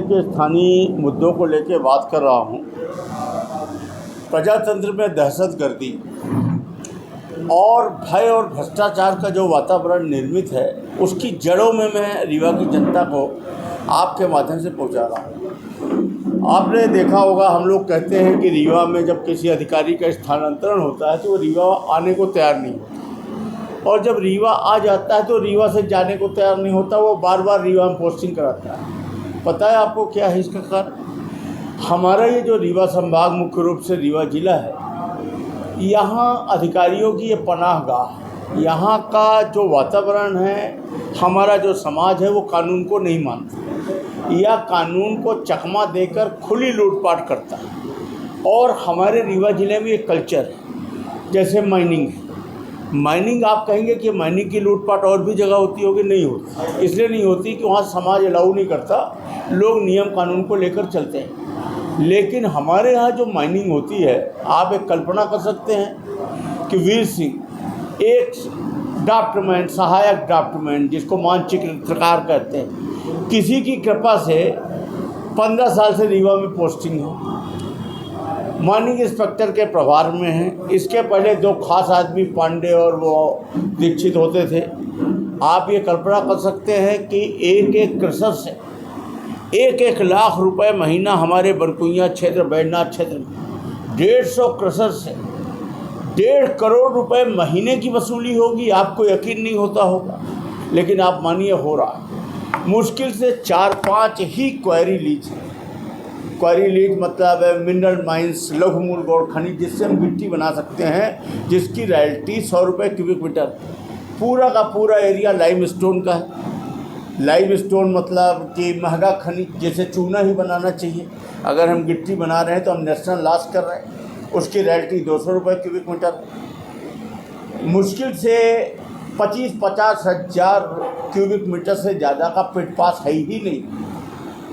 के स्थानीय मुद्दों को लेकर बात कर रहा हूँ। प्रजातंत्र में दहशतगर्दी और भय और भ्रष्टाचार का जो वातावरण निर्मित है, उसकी जड़ों में मैं रीवा की जनता को आपके माध्यम से पहुंचा रहा हूं। आपने देखा होगा, हम लोग कहते हैं कि रीवा में जब किसी अधिकारी का स्थानांतरण होता है तो वो रीवा आने को तैयार नहीं होता, और जब रीवा आ जाता है तो रीवा से जाने को तैयार नहीं होता, वो बार बार रीवा में पोस्टिंग कराता है। पता है आपको क्या है इसका कारण? हमारा ये जो रीवा संभाग, मुख्य रूप से रीवा जिला है, यहाँ अधिकारियों की ये पनाहगाह। यहाँ का जो वातावरण है, हमारा जो समाज है, वो कानून को नहीं मानता या कानून को चकमा देकर खुली लूटपाट करता है। और हमारे रीवा जिले में एक कल्चर है, जैसे माइनिंग है। माइनिंग आप कहेंगे कि माइनिंग की लूटपाट और भी जगह होती होगी, नहीं होती। इसलिए नहीं होती कि वहाँ समाज अलाउ नहीं करता, लोग नियम कानून को लेकर चलते हैं। लेकिन हमारे यहाँ जो माइनिंग होती है, आप एक कल्पना कर सकते हैं कि वीर सिंह एक ड्राफ्टमैन, सहायक ड्राफ्टमैन, जिसको मानचित्रकार कहते हैं, किसी की कृपा से 15 साल से रीवा में पोस्टिंग है, माइनिंग इंस्पेक्टर के प्रभार में है। इसके पहले 2 खास आदमी, पांडे और वो दीक्षित होते थे। आप ये कल्पना कर सकते हैं कि एक एक क्रशर से 1-1 लाख रुपए महीना हमारे बरकुइया क्षेत्र, बैजनाथ क्षेत्र में 150 क्रशर से 1.5 करोड़ रुपए महीने की वसूली होगी। आपको यकीन नहीं होता होगा, लेकिन आप मानिए हो रहा है। मुश्किल से 4-5 ही क्वारी लीज है। क्वारी लीज मतलब है मिनरल माइंस, लघु मूल गौड़ खनिज, जिससे हम गिट्टी बना सकते हैं, जिसकी रॉयल्टी 100 रुपये क्यूबिक मीटर। पूरा का पूरा एरिया लाइमस्टोन का है। लाइमस्टोन मतलब कि महंगा खनिज, जैसे चूना ही बनाना चाहिए। अगर हम गिट्टी बना रहे हैं तो हम नेशनल लॉस कर रहे हैं। उसकी रॉयल्टी 200 रुपये क्यूबिक मीटर। मुश्किल से 25-50 हज़ार क्यूबिक मीटर से ज़्यादा का पिट पास है ही नहीं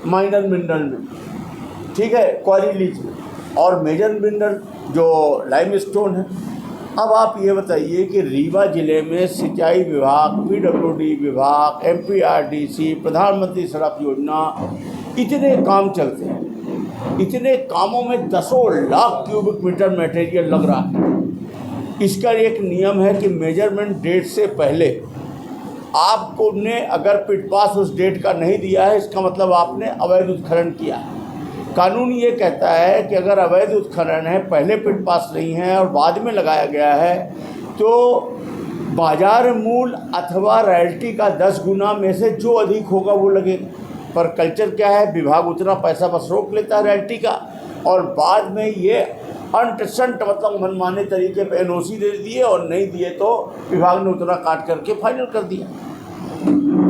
माइनर मिनरल में, ठीक है, क्वारी लीज में। और मेजर मिनरल जो लाइमस्टोन है। अब आप ये बताइए कि रीवा जिले में सिंचाई विभाग, PWD विभाग, MPRDC, प्रधानमंत्री सड़क योजना, इतने काम चलते हैं। इतने कामों में 10 लाख क्यूबिक मीटर मटेरियल लग रहा है। इसका एक नियम है कि मेजरमेंट डेट से पहले आपको ने अगर पिट पास उस डेट का नहीं दिया है, इसका मतलब आपने अवैध उत्खनन किया है। कानून ये कहता है कि अगर अवैध उत्खनन है, पहले पिट पास नहीं है और बाद में लगाया गया है, तो बाजार मूल्य अथवा रॉयल्टी का 10 गुना में से जो अधिक होगा वो लगेगा। पर कल्चर क्या है, विभाग उतना पैसा बस रोक लेता है रॉयल्टी का, और बाद में ये अंटसंट मतलब मनमाने तरीके पे NOC दे दिए, और नहीं दिए तो विभाग ने उतना काट करके फाइनल कर दिया।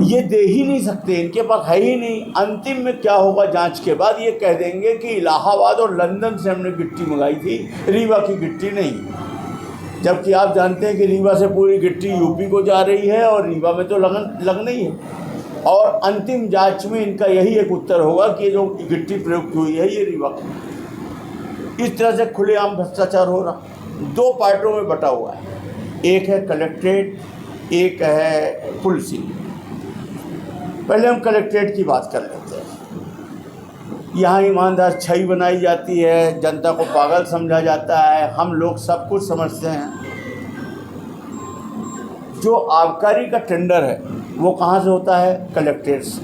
ये दे ही नहीं सकते, इनके पास है ही नहीं। अंतिम में क्या होगा, जांच के बाद ये कह देंगे कि इलाहाबाद और लंदन से हमने गिट्टी मंगाई थी, रीवा की गिट्टी नहीं। जबकि आप जानते हैं कि रीवा से पूरी गिट्टी यूपी को जा रही है और रीवा में तो लग नहीं है। और अंतिम जांच में इनका यही एक उत्तर होगा कि जो गिट्टी प्रयुक्त हुई है ये रीवा की। इस तरह से खुलेआम भ्रष्टाचार हो रहा। 2 पार्टों में बटा हुआ है, एक है कलेक्ट्रेट, एक है पुलिसिंग। पहले हम कलेक्ट्रेट की बात कर लेते हैं। यहाँ ईमानदार छई बनाई जाती है, जनता को पागल समझा जाता है, हम लोग सब कुछ समझते हैं। जो आबकारी का टेंडर है वो कहाँ से होता है? कलेक्ट्रेट से।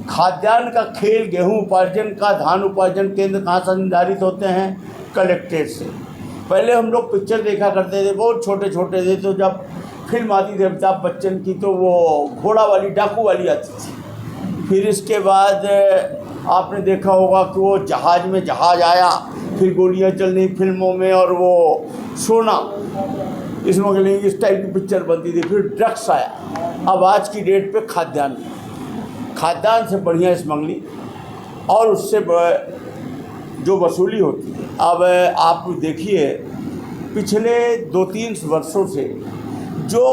खाद्यान्न का खेल, गेहूँ उपार्जन का, धान उपार्जन केंद्र कहाँ से निर्धारित होते हैं? कलेक्ट्रेट से। पहले हम लोग पिक्चर देखा करते थे, बहुत छोटे छोटे थे, तो जब फिल्म आती थी अमिताभ बच्चन की, तो वो घोड़ा वाली, डाकू वाली आती थी। फिर इसके बाद आपने देखा होगा कि वो जहाज़ में जहाज़ आया, फिर गोलियां चलनी फिल्मों में, और वो सोना स्मगलिंग, इस टाइप की पिक्चर बनती थी। फिर ड्रग्स आया। अब आज की डेट पे खाद्यान्न से बढ़िया स्मगलिंग, और उससे जो वसूली होती है। अब आप देखिए, पिछले 2-3 वर्षों से जो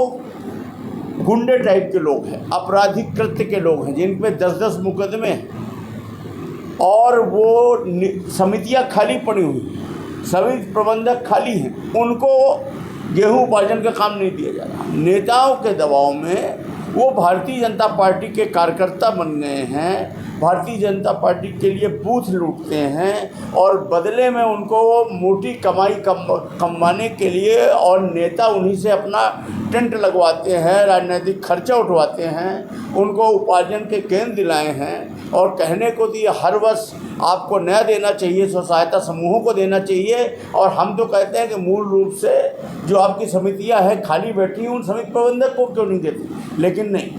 गुंडे टाइप के लोग हैं, आपराधिक कृत्य के लोग हैं, जिन पे 10-10 मुकदमे हैं, और वो समितियां खाली पड़ी हुई, समिति प्रबंधक खाली हैं, उनको गेहूं उपार्जन का काम नहीं दिया जा रहा। नेताओं के दबाव में वो भारतीय जनता पार्टी के कार्यकर्ता बन गए हैं, भारतीय जनता पार्टी के लिए बूथ लूटते हैं और बदले में उनको मोटी कमाई कमाने के लिए और नेता उन्हीं से अपना टेंट लगवाते हैं, राजनीतिक खर्चा उठवाते हैं, उनको उपार्जन के केंद्र दिलाए हैं और कहने को दिए हर वर्ष आपको नया देना चाहिए, स्व सहायता समूहों को देना चाहिए। और हम तो कहते हैं कि मूल रूप से जो आपकी समितियां हैं खाली बैठी हैं, उन समिति प्रबंधक को क्यों नहीं देती। लेकिन नहीं,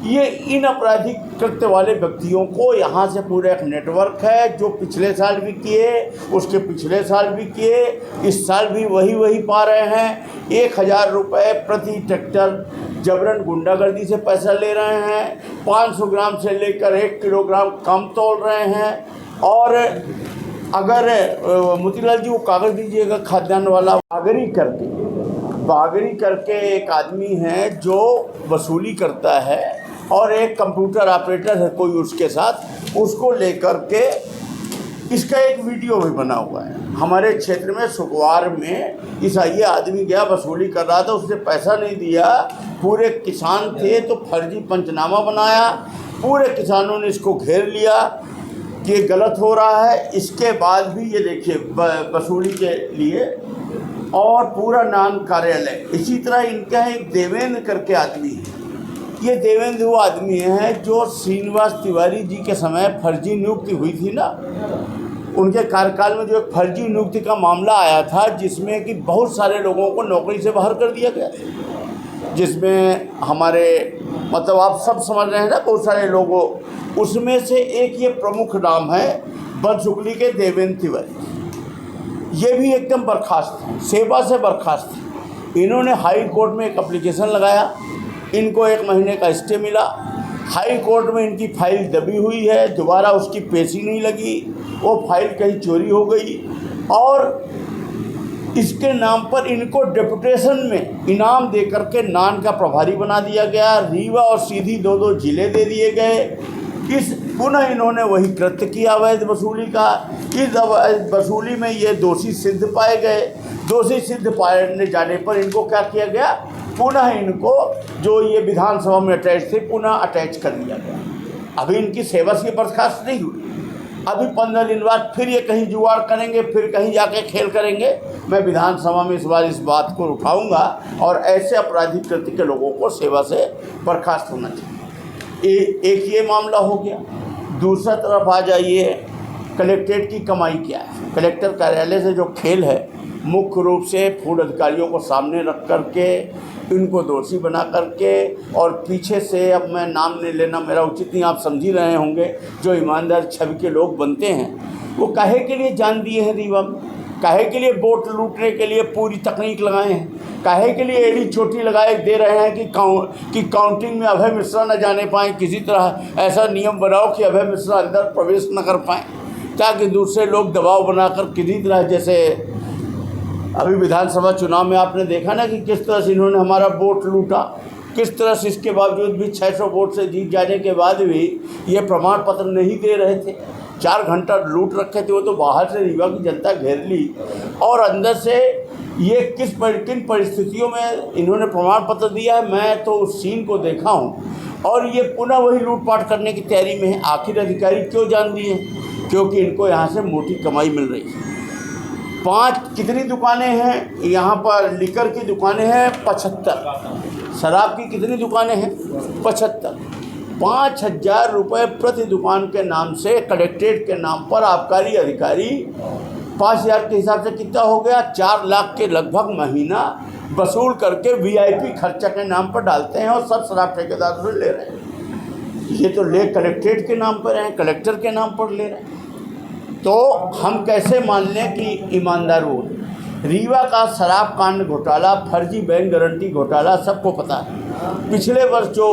ये इन आपराधिक कृत्य वाले व्यक्तियों को यहाँ से पूरा एक नेटवर्क है जो पिछले साल भी किए, उसके पिछले साल भी किए, इस साल भी वही पा रहे हैं। 1000 रुपये प्रति ट्रैक्टर जबरन गुंडागर्दी से पैसा ले रहे हैं, 500 ग्राम से लेकर 1 किलोग्राम कम तोल रहे हैं। और अगर मोतीलाल जी वो कागज़ दीजिएगा खाद्यान्न वाला, बागरी करके एक आदमी है जो वसूली करता है और एक कंप्यूटर ऑपरेटर है कोई उसके साथ, उसको लेकर के इसका एक वीडियो भी बना हुआ है। हमारे क्षेत्र में सुखवार में ये आदमी गया, वसूली कर रहा था, उसने पैसा नहीं दिया, पूरे किसान थे तो फर्जी पंचनामा बनाया, पूरे किसानों ने इसको घेर लिया कि ये गलत हो रहा है। इसके बाद भी ये देखिए वसूली के लिए और पूरा नाम कार्यालय। इसी तरह इनका एक देवेंद्र करके आदमी है, ये देवेंद्र वो आदमी है जो श्रीनिवास तिवारी जी के समय फर्जी नियुक्ति हुई थी ना, उनके कार्यकाल में जो एक फर्जी नियुक्ति का मामला आया था जिसमें कि बहुत सारे लोगों को नौकरी से बाहर कर दिया गया, जिसमें हमारे मतलब आप सब समझ रहे हैं ना बहुत सारे लोगों, उसमें से एक ये प्रमुख नाम है बदशुगली के देवेंद्र तिवारी। ये भी एकदम बर्खास्त थे, सेवा से बर्खास्त थे। इन्होंने हाई कोर्ट में एक एप्लीकेशन लगाया, इनको 1 महीने का स्टे मिला। हाई कोर्ट में इनकी फाइल दबी हुई है, दोबारा उसकी पेशी नहीं लगी, वो फाइल कहीं चोरी हो गई और इसके नाम पर इनको डेपुटेशन में इनाम दे करके नान का प्रभारी बना दिया गया। रीवा और सीधी 2 जिले दे दिए गए। इस पुनः इन्होंने वही कृत्य किया अवैध वसूली का। इस अवैध वसूली में ये दोषी सिद्ध पाए गए। दोषी सिद्ध पाए जाने पर इनको क्या किया गया, पुनः इनको जो ये विधानसभा में अटैच थे पुनः अटैच कर दिया गया। अभी इनकी सेवा से बर्खास्त नहीं हुई, अभी 15 दिन बाद फिर ये कहीं जुगाड़ करेंगे, फिर कहीं जाके खेल करेंगे। मैं विधानसभा में इस बार इस बात को उठाऊंगा और ऐसे आपराधिक कृत्य के लोगों को सेवा से बर्खास्त होना चाहिए। एक ये मामला हो गया। दूसरा तरफ आ जाइए, कलेक्ट्रेट की कमाई क्या है। कलेक्टर कार्यालय से जो खेल है मुख्य रूप से फूड अधिकारियों को सामने रख करके इनको दोषी बना करके और पीछे से, अब मैं नाम नहीं लेना मेरा उचित नहीं, आप समझ ही रहे होंगे, जो ईमानदार छवि के लोग बनते हैं वो काहे के लिए जान दिए हैं रीवा में, काहे के लिए वोट लूटने के लिए पूरी तकनीक लगाए हैं, काहे के लिए एड़ी चोटी लगाए दे रहे हैं कि काउंटिंग में अभय मिश्रा न जाने पाएँ। किसी तरह ऐसा नियम बनाओ कि अभय मिश्रा अंदर प्रवेश न कर पाएँ, ताकि दूसरे लोग दबाव बनाकर किसी तरह, जैसे अभी विधानसभा चुनाव में आपने देखा ना कि किस तरह से इन्होंने हमारा वोट लूटा, किस तरह से इसके बावजूद भी 600 वोट से जीत जाने के बाद भी ये प्रमाण पत्र नहीं दे रहे थे। 4 घंटा लूट रखे थे वो तो। बाहर से रीवा की जनता घेर ली और अंदर से ये किन परिस्थितियों में इन्होंने प्रमाण पत्र दिया है, मैं तो उस सीन को देखा हूँ। और ये पुनः वही लूटपाट करने की तैयारी में है। आखिर अधिकारी क्यों जान दिए? क्योंकि इनको यहाँ से मोटी कमाई मिल रही है। 5 कितनी दुकानें हैं यहाँ पर? लिकर की दुकानें हैं 75, शराब की कितनी दुकानें हैं? 75। 5000 रुपये प्रति दुकान के नाम से कलेक्ट्रेट के नाम पर आबकारी अधिकारी 5000 के हिसाब से कितना हो गया, 4 लाख के लगभग महीना वसूल करके VIP खर्चा के नाम पर डालते हैं और सब शराब ठेकेदार से ले रहे हैं। ये तो ले कलेक्ट्रेट के नाम पर हैं, कलेक्टर के नाम पर ले रहे हैं। तो हम कैसे मान लें कि ईमानदार हो? रीवा का शराब कांड घोटाला, फर्जी बैंक गारंटी घोटाला सबको पता है। पिछले वर्ष जो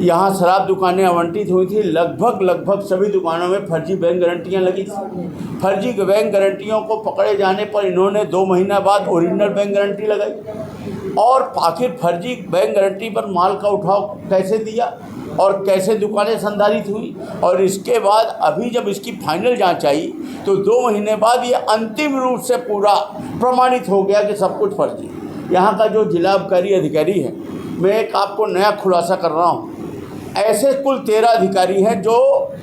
यहाँ शराब दुकानें आवंटित हुई थी, लगभग सभी दुकानों में फर्जी बैंक गारंटियाँ लगी थी। फर्जी बैंक गारंटियों को पकड़े जाने पर इन्होंने 2 महीना बाद ओरिजिनल बैंक गारंटी लगाई। और आखिर फर्जी बैंक गारंटी पर माल का उठाव कैसे दिया और कैसे दुकानें संधारित हुई? और इसके बाद अभी जब इसकी फाइनल जांच आई तो 2 महीने बाद ये अंतिम रूप से पूरा प्रमाणित हो गया कि सब कुछ फर्जी। यहाँ का जो जिला आबकारी अधिकारी है, मैं एक आपको नया खुलासा कर रहा हूँ, ऐसे कुल 13 अधिकारी हैं जो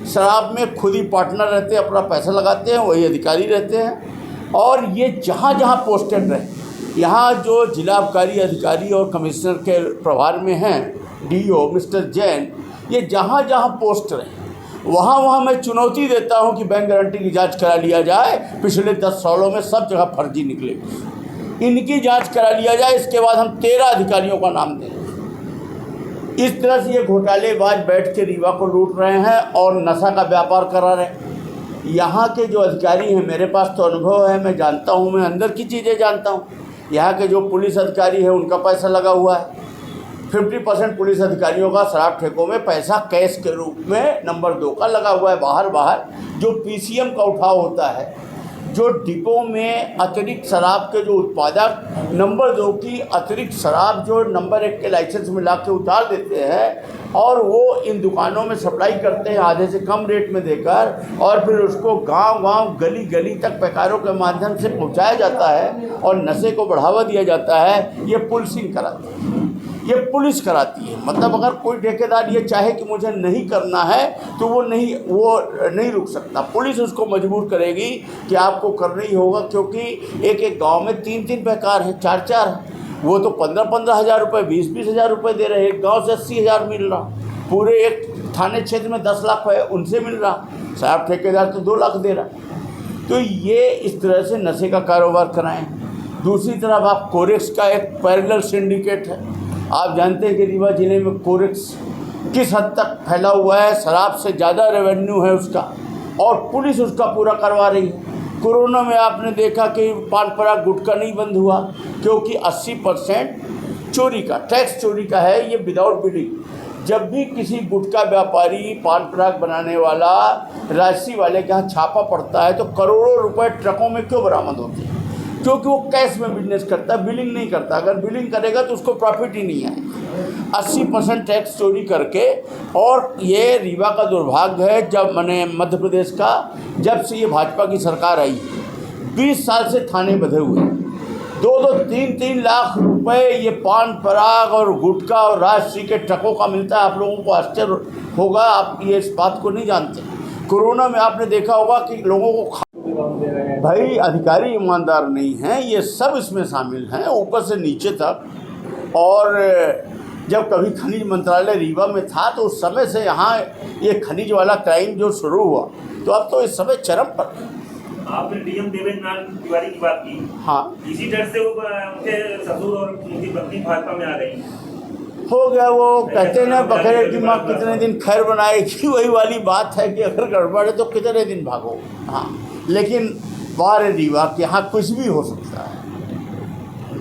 शराब में खुद ही पार्टनर रहते हैं, अपना पैसा लगाते हैं, वही अधिकारी रहते हैं। और ये जहाँ जहाँ पोस्टेड रहे, यहाँ जो जिला आबकारी अधिकारी और कमिश्नर के प्रभार में हैं डीओ मिस्टर जैन, ये जहाँ जहाँ पोस्ट रहे वहाँ वहाँ मैं चुनौती देता हूँ कि बैंक गारंटी की जांच करा लिया जाए। पिछले 10 सालों में सब जगह फर्जी निकले, इनकी जांच करा लिया जाए, इसके बाद हम 13 अधिकारियों का नाम दें। इस तरह से ये घोटालेबाज बैठ के रीवा को लूट रहे हैं और नशा का व्यापार करा रहे हैं। यहाँ के जो अधिकारी हैं, मेरे पास तो अनुभव है, मैं जानता हूँ, मैं अंदर की चीज़ें जानता हूँ। यहाँ के जो पुलिस अधिकारी हैं उनका पैसा लगा हुआ है। 50% पुलिस अधिकारियों का शराब ठेकों में पैसा कैश के रूप में नंबर 2 का लगा हुआ है। बाहर जो पीसीएम का उठाव होता है, जो डिपो में अतिरिक्त शराब के जो उत्पादक नंबर 2 की अतिरिक्त शराब जो नंबर 1 के लाइसेंस में ला के उतार देते हैं और वो इन दुकानों में सप्लाई करते हैं आधे से कम रेट में देकर, और फिर उसको गांव-गांव गली-गली तक पैकारों के माध्यम से पहुंचाया जाता है और नशे को बढ़ावा दिया जाता है। ये पुलिसिंग कराती है, ये पुलिस कराती है। मतलब अगर कोई ठेकेदार ये चाहे कि मुझे नहीं करना है तो वो नहीं रुक सकता। पुलिस उसको मजबूर करेगी कि आपको करना ही होगा, क्योंकि एक गांव में 3 पैकार हैं, 4 हैं। वो तो 15 हज़ार रुपये, 20 हज़ार रुपये दे रहे हैं। एक गाँव से 80 हज़ार मिल रहा, पूरे एक थाने क्षेत्र में 10 लाख है उनसे मिल रहा, साहब ठेकेदार तो 2 लाख दे रहा। तो ये इस तरह से नशे का कारोबार कराएं। दूसरी तरफ आप कोरेक्स का एक पैरेलल सिंडिकेट है। आप जानते हैं कि रीवा ज़िले में कोरेक्स किस हद तक फैला हुआ है, शराब से ज़्यादा रेवेन्यू है उसका, और पुलिस उसका पूरा करवा रही है। कोरोना में आपने देखा कि पान पराग गुटखा नहीं बंद हुआ, क्योंकि 80% चोरी का, टैक्स चोरी का है ये विदाउट बिलिंग। जब भी किसी गुटखा व्यापारी, पान पराग बनाने वाला, राजसी वाले के यहाँ छापा पड़ता है तो करोड़ों रुपए ट्रकों में क्यों बरामद होते हैं? क्योंकि वो कैश में बिजनेस करता है, बिलिंग नहीं करता। अगर बिलिंग करेगा तो उसको प्रॉफिट ही नहीं आएगा। 80% टैक्स चोरी करके। और ये रीवा का दुर्भाग्य है, जब मैंने मध्य प्रदेश का, जब से ये भाजपा की सरकार आई 20 साल से थाने बंधे हुए, 2-2, 3-3 लाख रुपए ये पान पराग और गुटखा और राजश्री के ट्रकों का मिलता है। आप लोगों को आश्चर्य होगा, आप ये इस बात को नहीं जानते। कोरोना में आपने देखा होगा कि लोगों को भाई अधिकारी ईमानदार नहीं हैं, ये सब इसमें शामिल हैं ऊपर से नीचे तक। और जब कभी खनिज मंत्रालय रीवा में था तो उस समय से यहाँ ये खनिज वाला क्राइम जो शुरू हुआ, तो अब तो इस समय चरम पर। आपने डीएम देवेंद्र तिवारी की बात की, हाँ, इसी डर से वो उनके ससुर और उनकी पत्नी भाजपा में आ गई। हो गया वो कहते हैं ना, बकरे की माँ कितने दिन खैर बनाएगी, वही वाली बात है कि अगर गड़बड़ है तो कितने दिन भागो। हाँ, लेकिन बाहर रीवा के यहाँ कुछ भी हो सकता है।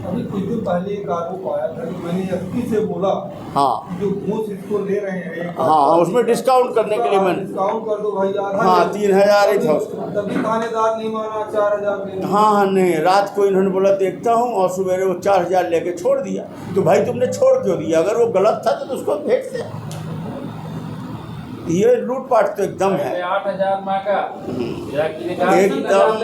अभी कुछ दिन पहले एक आरोप आया था कि मैंने एसपी से बोला, हाँ, जो घूस इसको ले रहे हैं, हाँ, उसमें डिस्काउंट करने के लिए मैंने डिस्काउंट कर दो भाई यार। हाँ, 3000 ही था उसका। तभी थानेदार नहीं माना, 4000। हाँ, नहीं, रात को इन्होंने बोला देखता हूँ, और सवेरे वो 4000 लेके छोड़ दिया। तो भाई तुमने छोड़ क्यों दिया? अगर वो गलत था तो उसको भेजते। ये लूटपाट तो एकदम है, 8000 का एकदम।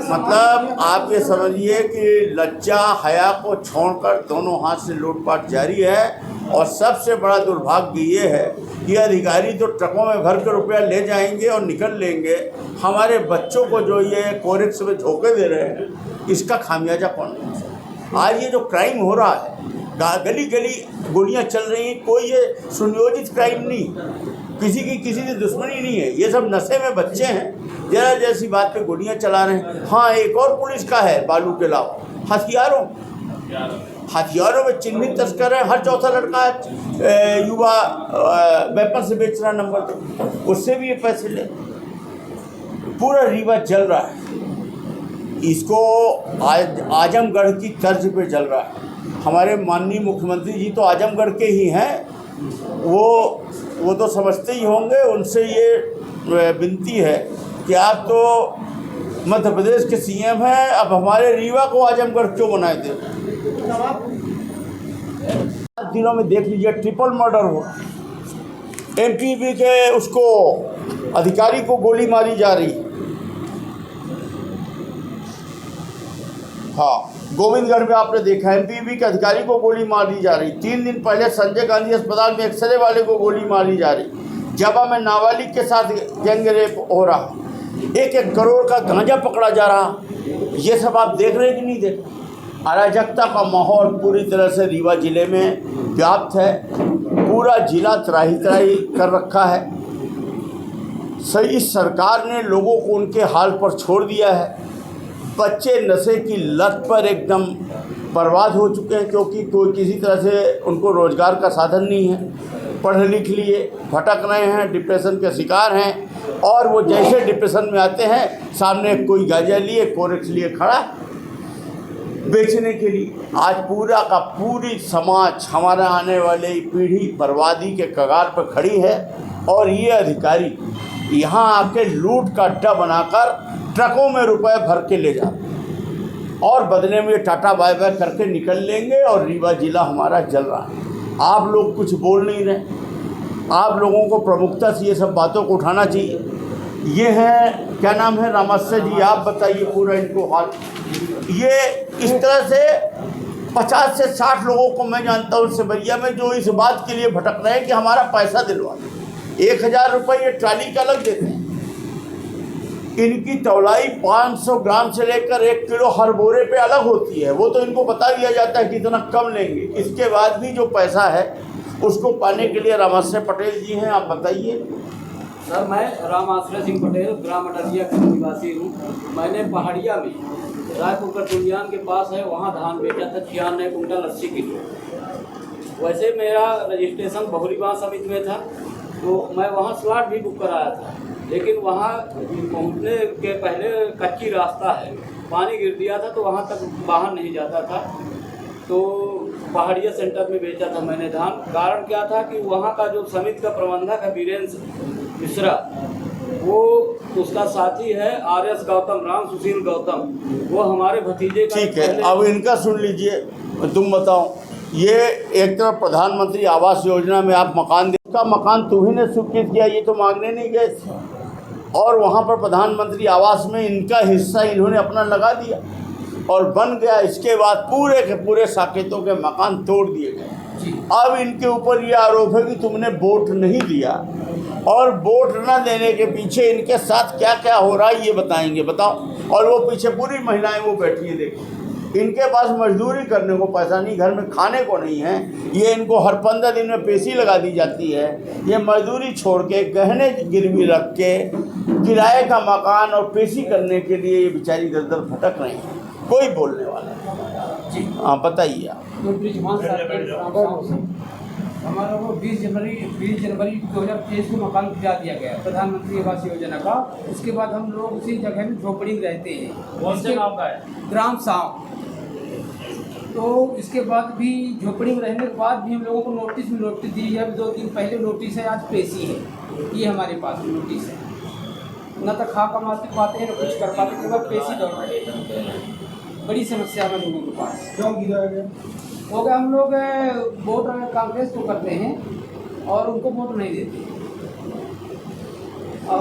मतलब आप ये समझिए कि लज्जा हया को छोड़कर दोनों हाथ से लूटपाट जारी है। और सबसे बड़ा दुर्भाग्य ये है कि अधिकारी तो ट्रकों में भर कर रुपया ले जाएंगे और निकल लेंगे, हमारे बच्चों को जो ये कोरेक्स में धोखे दे रहे हैं, इसका खामियाजा कौन है? आज ये जो क्राइम हो रहा है, गली गली गोलियां चल रही हैं, कोई ये सुनियोजित क्राइम नहीं, किसी से दुश्मनी नहीं है, ये सब नशे में बच्चे हैं, जरा जैसी बात पे गोलियां चला रहे हैं। हाँ, एक और पुलिस का है बालू के अलावा हथियारों में चिन्हित तस्कर है। हर चौथा लड़का युवा वेपन से बेच रहा नंबर 2, उससे भी ये पैसे ले। पूरा रीवा जल रहा है, इसको आजमगढ़ की तर्ज पे जल रहा है। हमारे माननीय मुख्यमंत्री जी तो आजमगढ़ के ही हैं, वो तो समझते ही होंगे। उनसे ये विनती है कि आप तो मध्य प्रदेश के सीएम हैं, अब हमारे रीवा को आजमगढ़ क्यों बनाए थे? दिनों में देख लीजिए, ट्रिपल मर्डर हुआ, एमपीबी के उसको अधिकारी को गोली मारी जा रही। हाँ, गोविंदगढ़ में आपने देखा एमपीबी के अधिकारी को गोली मारी जा रही। 3 दिन पहले संजय गांधी अस्पताल में एक्सरे वाले को गोली मारी जा रही। जबा में नाबालिग के साथ गैंग रेप हो रहा। 1-1 करोड़ का गांजा पकड़ा जा रहा। ये सब आप देख रहे हैं कि नहीं देख रहे? अराजकता का माहौल पूरी तरह से रीवा जिले में व्याप्त है। पूरा जिला त्राही त्राही कर रखा है। सही इस सरकार ने लोगों को उनके हाल पर छोड़ दिया है। बच्चे नशे की लत पर एकदम बर्बाद हो चुके हैं, क्योंकि कोई किसी तरह से उनको रोज़गार का साधन नहीं है। पढ़ लिख लिए भटक रहे हैं, डिप्रेशन के शिकार हैं। और वो जैसे डिप्रेशन में आते हैं, सामने कोई गांजा लिए कोरेक्स लिए खड़ा बेचने के लिए। आज पूरा का पूरी समाज, हमारा आने वाली पीढ़ी बर्बादी के कगार पर खड़ी है। और ये अधिकारी यहाँ आके लूट का अड्डा बनाकर ट्रकों में रुपए भर के ले जाते और बदले में टाटा बाय बाय करके निकल लेंगे और रीवा जिला हमारा जल रहा है। आप लोग कुछ बोल नहीं रहे। आप लोगों को प्रमुखता से ये सब बातों को उठाना चाहिए। ये हैं, क्या नाम है, रामाश्रय जी, आप बताइए पूरा इनको हाल। ये इस तरह से 50 से 60 लोगों को मैं जानता हूँ सिमरिया में, जो इस बात के लिए भटक रहे हैं कि हमारा पैसा दिलवा। 1000 रुपये ये ट्राली का अलग देते हैं। इनकी तौलाई 500 ग्राम से लेकर 1 किलो हर बोरे पे अलग होती है। वो तो इनको बता दिया जाता है कि इतना कम लेंगे। इसके बाद भी जो पैसा है उसको पाने के लिए रामाश्रय पटेल जी हैं, आप बताइए। सर, मैं रामाश्रय सिंह पटेल ग्राम अटरिया का निवासी हूँ। मैंने पहाड़िया में रायपुर का टुंडियान के पास है, वहाँ धान बेचा था 96 कुंटल 80 किलो। वैसे मेरा रजिस्ट्रेशन बहुरीबाग समिति में था, तो मैं वहाँ स्लॉट भी बुक कराया था। लेकिन वहाँ पहुँचने के पहले कच्ची रास्ता है, पानी गिर दिया था तो वहाँ तक वाहन नहीं जाता था। तो पहाड़िया सेंटर में बेचा था मैंने धान। कारण क्या था कि वहाँ का जो समिति का प्रबंधक है वीरेंद्र मिश्रा, वो उसका साथी है RS गौतम, राम सुशील गौतम, वो हमारे भतीजे का। ठीक है, अब इनका सुन लीजिए। तुम बताओ, ये एक तरफ प्रधानमंत्री आवास योजना में आप मकान का मकान तुम्ही ने स्वीकृत किया, ये तो मांगने नहीं गए थे। और वहाँ पर प्रधानमंत्री आवास में इनका हिस्सा इन्होंने अपना लगा दिया और बन गया। इसके बाद पूरे के पूरे साकेतों के मकान तोड़ दिए गए। अब इनके ऊपर ये आरोप है कि तुमने वोट नहीं दिया, और वोट न देने के पीछे इनके साथ क्या क्या हो रहा है ये बताएंगे। बताओ। और वो पीछे पूरी महिलाएं वो बैठी हैं, देखो। इनके पास मजदूरी करने को पैसा नहीं, घर में खाने को नहीं है। ये इनको हर 15 दिन में पेशी लगा दी जाती है। ये मजदूरी छोड़ के गहने गिरवी रख के किराए का मकान और पेशी करने के लिए ये बेचारी दर दर भटक रही हैं। कोई बोलने वाला जी। हाँ, बताइए आप। हमारा वो 20 जनवरी 2023 को मकान गिरा दिया गया प्रधानमंत्री आवास योजना का। उसके बाद हम लोग उसी जगह में झोपड़ी में रहते हैं। कौन से गाँव का है? ग्राम साव। तो इसके बाद भी झोपड़ी में रहने के बाद भी हम लोगों को नोटिस दी है। 2 दिन पहले नोटिस है, आज पेशी है। ये हमारे पास नोटिस है। न तो खा कमाते पाते हैं, न कुछ कर पाते, केवल पेशी दौड़ रहे हैं। बड़ी समस्या है लोगों के पास। क्यों गिरा गया? हो गया, हम लोग वोट कांग्रेस को करते हैं और उनको वोट नहीं देते।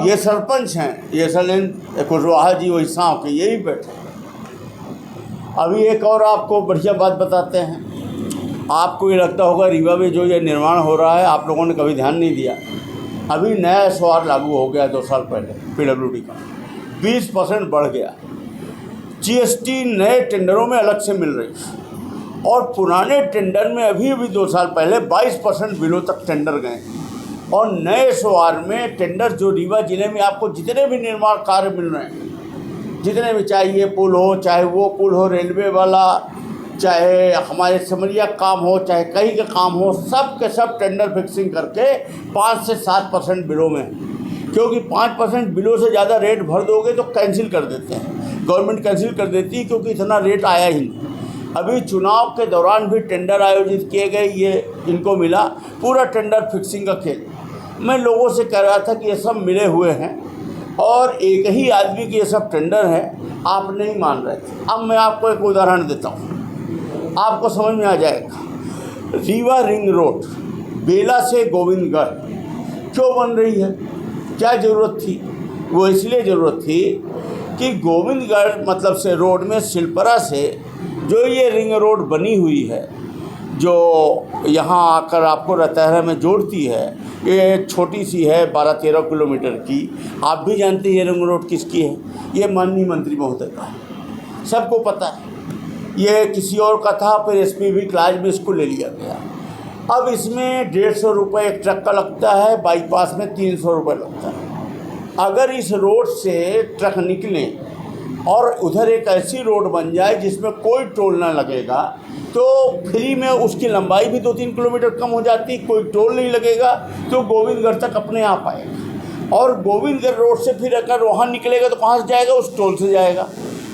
ये सरपंच हैं, ये सलेन कुशवाहा जी वही सांव के, यही बैठे। अभी एक और आपको बढ़िया बात बताते हैं। आपको ये लगता होगा रीवा में जो ये निर्माण हो रहा है, आप लोगों ने कभी ध्यान नहीं दिया। अभी नया SOR लागू हो गया 2 साल पहले, PWD का 20% बढ़ गया। GST नए टेंडरों में अलग से मिल रही है, और पुराने टेंडर में अभी 2 साल पहले 22% बिलो तक टेंडर गए। और नए SOR में टेंडर जो रीवा जिले में आपको जितने भी निर्माण कार्य मिल रहे हैं, जितने भी, चाहे ये पुल हो, चाहे वो पुल हो रेलवे वाला, चाहे हमारे सिमरिया काम हो, चाहे कहीं का काम हो, सब के सब टेंडर फिक्सिंग करके 5 से 7% बिलो में। क्योंकि 5% बिलो से ज़्यादा रेट भर दोगे तो कैंसिल कर देते हैं, गवर्नमेंट कैंसिल कर देती है, क्योंकि इतना रेट आया ही नहीं। अभी चुनाव के दौरान भी टेंडर आयोजित किए गए, ये इनको मिला पूरा टेंडर फिक्सिंग का खेल। मैं लोगों से कह रहा था कि ये सब मिले हुए हैं और एक ही आदमी के ये सब टेंडर है, आप नहीं मान रहे थे। अब मैं आपको एक उदाहरण देता हूँ, आपको समझ में आ जाएगा। रीवा रिंग रोड बेला से गोविंदगढ़ क्यों बन रही है, क्या ज़रूरत थी? वो इसलिए ज़रूरत थी कि गोविंदगढ़ मतलब से रोड में सिलपरा से जो ये रिंग रोड बनी हुई है, जो यहाँ आकर आपको रतहरा में जोड़ती है, ये छोटी सी है 12-13 किलोमीटर की। आप भी जानते हैं ये रिंग रोड किसकी है, ये माननीय मंत्री महोदय का है, सबको पता है। ये किसी और का था, फिर एसपीवी क्लास में इसको ले लिया गया। अब इसमें 150 रुपये एक ट्रक का लगता है, बाईपास में 300 रुपये लगता है। अगर इस रोड से ट्रक निकले और उधर एक ऐसी रोड बन जाए जिसमें कोई टोल ना लगेगा, तो फ्री में उसकी लंबाई भी 2-3 किलोमीटर कम हो जाती, कोई टोल नहीं लगेगा, तो गोविंदगढ़ तक अपने आप आएगा। और गोविंदगढ़ रोड से फिर अगर वहाँ निकलेगा तो कहाँ से जाएगा, उस टोल से जाएगा।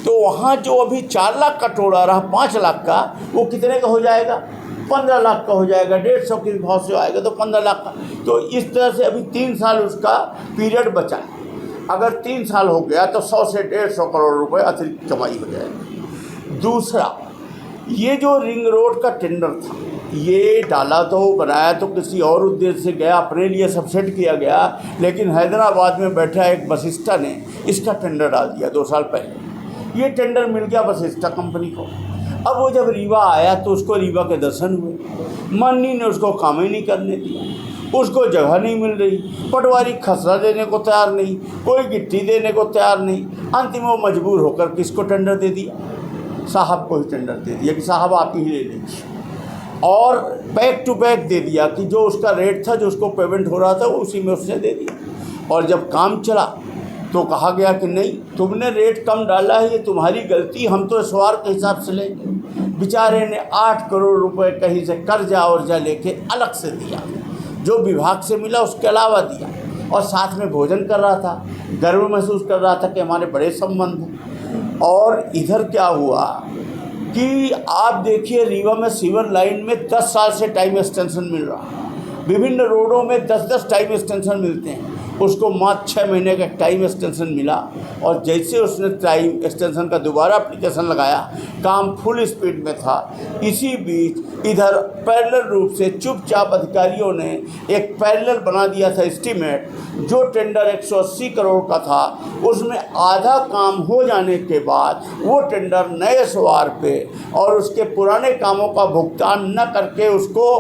तो वहाँ जो अभी 4 लाख का टोल आ रहा, 5 लाख का, वो कितने का हो जाएगा, 15 लाख का हो जाएगा। 150 के भाव से आएगा तो 15 लाख का। तो इस तरह से अभी 3 साल उसका पीरियड बचा है। अगर 3 साल हो गया तो 100 से 150 करोड़ रुपए अतिरिक्त कमाई हो जाएगी। दूसरा, ये जो रिंग रोड का टेंडर था, ये डाला तो बनाया तो किसी और उद्देश्य से गया, अपने लिए सब सेट किया गया, लेकिन हैदराबाद में बैठा एक वशिष्ठा ने इसका टेंडर डाल दिया 2 साल पहले। ये टेंडर मिल गया वशिष्ठा कंपनी को। अब वो जब रीवा आया तो उसको रीवा के दर्शन हुए, माननी ने उसको काम ही नहीं करने दिया, उसको जगह नहीं मिल रही, पटवारी खसरा देने को तैयार नहीं, कोई गिट्टी देने को तैयार नहीं। अंतिम वो मजबूर होकर किसको टेंडर दे दिया, साहब को ही टेंडर दे दिया कि साहब आप ही ले लीजिए, और बैक टू बैक दे दिया कि जो उसका रेट था, जो उसको पेमेंट हो रहा था, वो उसी में उसने दे दिया। और जब काम चला तो कहा गया कि नहीं, तुमने रेट कम डाला है, ये तुम्हारी गलती, हम तो सवार के हिसाब से लेंगे। बेचारे ने 8 करोड़ रुपए कहीं से कर्जा वर्जा लेके अलग से दिया, जो विभाग से मिला उसके अलावा दिया, और साथ में भोजन कर रहा था, गर्व महसूस कर रहा था कि हमारे बड़े संबंध हैं। और इधर क्या हुआ कि आप देखिए, रीवा में सीवर लाइन में 10 साल से टाइम एक्सटेंशन मिल रहा है, विभिन्न रोडों में 10-10 टाइम एक्सटेंशन मिलते हैं, उसको मात्र 6 महीने का टाइम एक्सटेंशन मिला। और जैसे उसने टाइम एक्सटेंशन का दोबारा एप्लीकेशन लगाया, काम फुल स्पीड में था। इसी बीच इधर पैरेलल रूप से चुपचाप अधिकारियों ने एक पैरेलल बना दिया था एस्टीमेट, जो टेंडर 180 करोड़ का था, उसमें आधा काम हो जाने के बाद वो टेंडर नए सवार पे और उसके पुराने कामों का भुगतान न करके उसको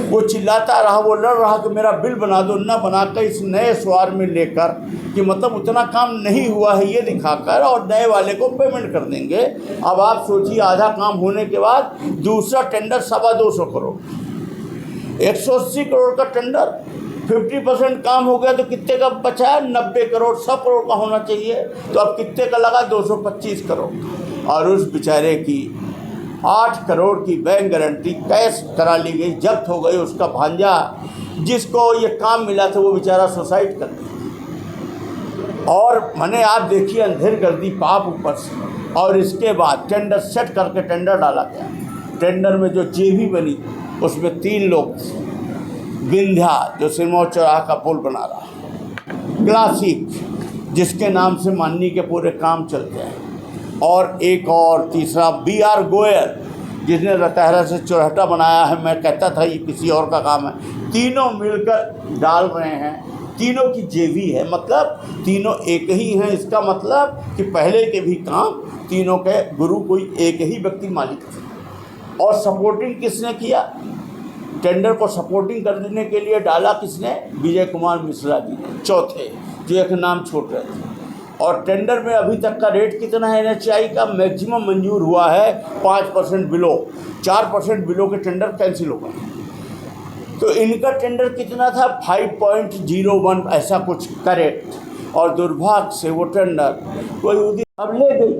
वो चिल्लाता रहा, वो लड़ रहा कि मेरा बिल बना दो, न बनाकर इस नए सवार में लेकर, कि मतलब उतना काम नहीं हुआ है ये दिखाकर, और नए वाले को पेमेंट कर देंगे। अब आप सोचिए, आधा काम होने के बाद दूसरा टेंडर 225 करोड़, 180 करोड़ का टेंडर, 50% काम हो गया तो कितने का बचा है, 90 करोड़, 100 करोड़ का होना चाहिए। तो अब कितने का लगा, 225 करोड़। और उस बेचारे की 8 करोड़ की बैंक गारंटी कैश करा ली गई, जब्त हो गई। उसका भांजा जिसको ये काम मिला था वो बेचारा सुसाइड कर दिया। और मैंने आप देखिए, अंधेर कर दी पाप ऊपर से। और इसके बाद टेंडर सेट करके टेंडर डाला गया। टेंडर में जो जेबी बनी उसमें 3 लोग थे, विंध्या जो सिरमौर चौराहा का पुल बना रहा, क्लासिक जिसके नाम से माननी के पूरे काम चलते हैं, और एक और तीसरा BR गोयल जिसने रतहरा से चौराहा बनाया है। मैं कहता था ये किसी और का काम है। तीनों मिलकर डाल रहे हैं, तीनों की जेबी है, मतलब तीनों एक ही हैं। इसका मतलब कि पहले के भी काम तीनों के गुरु कोई एक ही व्यक्ति मालिक थे। और सपोर्टिंग किसने किया, टेंडर को सपोर्टिंग करने के लिए डाला किसने, विजय कुमार मिश्रा जी ने, चौथे, जो एक नाम छोड़ रहे थे। और टेंडर में अभी तक का रेट कितना है, NHAI का मैक्सिमम मंजूर हुआ है 5% बिलो, 4% बिलो के टेंडर कैंसिल हो गए। तो इनका टेंडर कितना था, 5.01 ऐसा कुछ करेक्ट। और दुर्भाग्य से वो टेंडर कोई अब ले गई।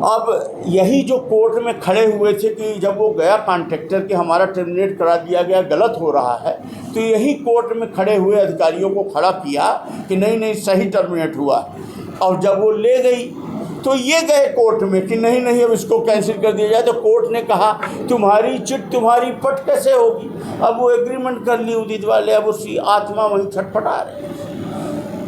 अब यही जो कोर्ट में खड़े हुए थे कि जब वो गया कॉन्ट्रैक्टर कि हमारा टर्मिनेट करा दिया गया, गलत हो रहा है, तो यही कोर्ट में खड़े हुए अधिकारियों को खड़ा किया कि नहीं नहीं सही टर्मिनेट हुआ। और जब वो ले गई तो ये गए कोर्ट में कि नहीं नहीं अब इसको कैंसिल कर दिया जाए। तो कोर्ट ने कहा तुम्हारी चिट तुम्हारी पट कैसे होगी। अब वो एग्रीमेंट कर ली उदित वाले, अब उसकी आत्मा वहीं छटपटा रहे हैं।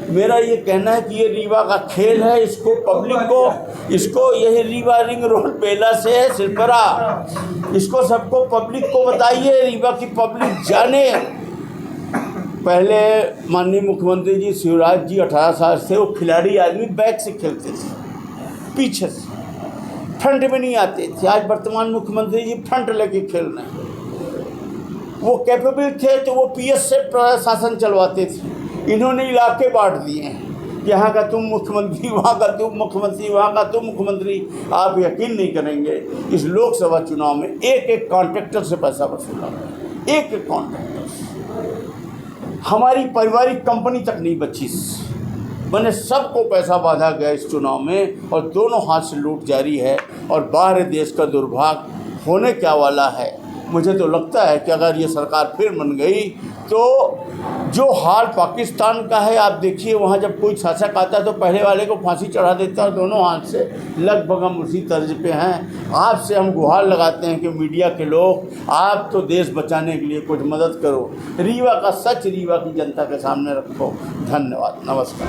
मेरा ये कहना है कि ये रीवा का खेल है, इसको पब्लिक को, इसको यही रीवा रिंग रोड बेला से है सिरपरा, इसको सबको पब्लिक को बताइए, रीवा की पब्लिक जाने। पहले माननीय मुख्यमंत्री जी शिवराज जी 18 साल से वो खिलाड़ी आदमी बैक से खेलते थे, पीछे से। फ्रंट में नहीं आते थे। आज वर्तमान मुख्यमंत्री जी फ्रंट लेके खेल रहे हैं। वो कैपेबल थे तो वो पीएस से प्रशासन चलवाते थे। इन्होंने इलाके बांट दिए हैं, यहाँ का तुम मुख्यमंत्री, वहाँ का तुम मुख्यमंत्री, वहाँ का तुम मुख्यमंत्री। आप यकीन नहीं करेंगे, इस लोकसभा चुनाव में एक एक कॉन्ट्रैक्टर से पैसा वसूला, एक एक कॉन्ट्रैक्टर से। हमारी पारिवारिक कंपनी तक नहीं बची, मैंने सबको पैसा बांधा गया इस चुनाव में, और दोनों हाथ से लूट जारी है। और बाहर देश का दुर्भाग्य होने क्या वाला है। मुझे तो लगता है कि अगर ये सरकार फिर बन गई तो जो हाल पाकिस्तान का है, आप देखिए वहाँ जब कोई शासक आता है तो पहले वाले को फांसी चढ़ा देता है, दोनों हाथ से। लगभग हम उसी तर्ज पे हैं। आपसे हम गुहार लगाते हैं कि मीडिया के लोग, आप तो देश बचाने के लिए कुछ मदद करो, रीवा का सच रीवा की जनता के सामने रखो। धन्यवाद, नमस्कार।